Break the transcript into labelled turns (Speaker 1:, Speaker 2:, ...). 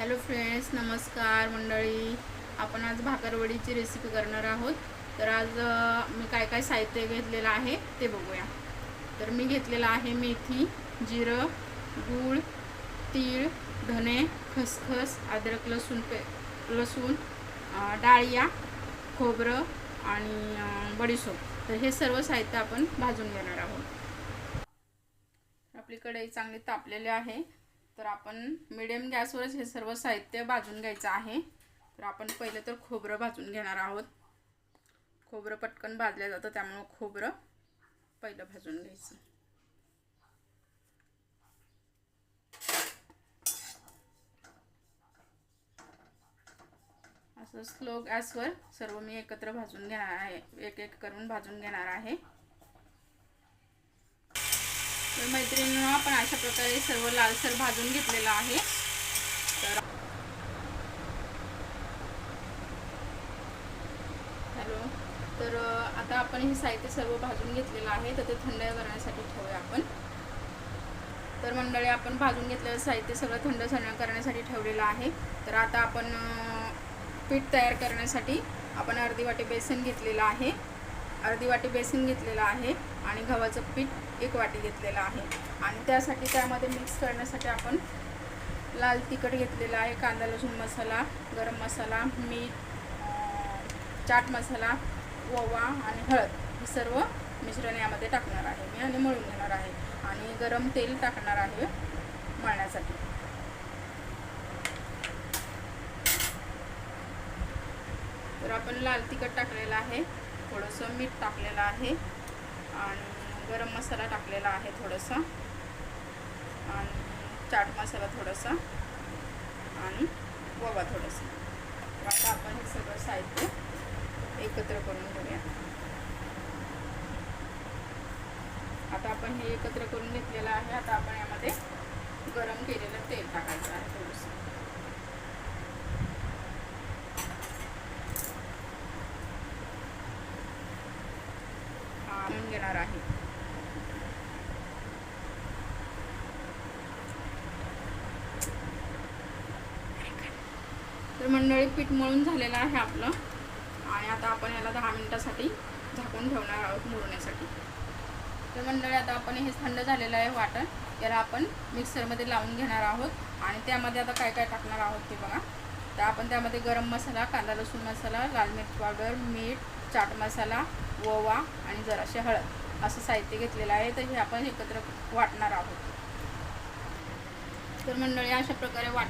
Speaker 1: Hello friends, नमस्कार मंडळी. आपण आज भाकरवडीची रेसिपी करणार आहोत. तर आज मी काय काय साहित्य घेतलेलं आहे ते बघूया. तर मी घेतलेलं आहे मेथी, जिरं, गूळ, तीळ, धने, खसखस, अद्रक, लसूण, डाळिया, खोबरं आणि बडीशोप. तर हे सर्व साहित्य आपण भाजून घेणार आहोत. आपली कढई चांगली तापलेली आहे. तर आपण मीडियम गॅसवरच हे सर्व साहित्य भाजून घ्यायचं आहे. तर आपण पहिले तर खोबरं भाजून घेणार आहोत. खोबरं पटकन भाजलं जातं, त्यामुळे खोबरं पहिलं भाजून घ्यायचं. असं स्लो गॅसवर सर्व मी एकत्र भाजून घेणार आहे. एक एक करून भाजून घेणार आहे. तर मैत्रिणींनो, आपण अशा प्रकारे सर्व लालसर भाजून घेतलेलं आहे. तर आता आपण हे साहित्य सर्व भाजून घेतलेलं आहे. तर ते थंड करण्यासाठी ठेवूया आपण. तर मंडळी, आपण भाजून घेतलेलं साहित्य सगळं थंड करण्यासाठी ठेवलेलं आहे. तर आता आपण पीठ तयार करण्यासाठी आपण अर्धी वाटी बेसन घेतलेलं आहे. आणि गव्हाचं पीठ 1 वाटी घेतलेलं आहे. आणि त्यामध्ये मिक्स करण्यासाठी आपण लाल तिखट घेतलेला आहे, कांदा लसूण मसाला, गरम मसाला, मीठ, चाट मसाला, ओवा आणि हळद हे सर्व मिश्रण यामध्ये टाकणार आहे मी आणि मळून घेणार आहे. आणि गरम तेल टाकणार आहे मळण्यासाठी. तर आपण लाल तिखट टाकलेलं आहे, थोडंसं मीठ टाकलेलं आहे आणि गरम मसाला टाकलेला आहे थोडासा, आणि चाट मसाला थोडासा आणि ओवा थोडासा. आता आपण हे सगळं साहित्य एकत्र करून घेऊया. आता आपण हे एकत्र करून घेतलेलं आहे. आता आपण यामध्ये गरम केलेलं तेल टाकायचं आहे थोडंसं. आणून घेणार आहे. तर मंडळी, पीठ मळून झालेलं आहे आपलं. आणि आता आपण याला 10 मिनिटासाठी झाकून ठेवणार आहोत मुरण्यासाठी. तर मंडळी, आता आपण हे थंड झालेलं आहे वाटण. याला आपण मिक्सरमध्ये लावून घेणार आहोत. आणि त्यामध्ये आता काय काय टाकणार आहोत ते बघा. तर आपण त्यामध्ये गरम मसाला, कांदा लसूण मसाला, लाल मिरची पावडर, मीठ, चाट मसाला, ओवा आणि जराशी हळद असं साहित्य घेतलेलं आहे. तर हे आपण एकत्र वाटणार आहोत. तर मंडळी, अशा प्रकारे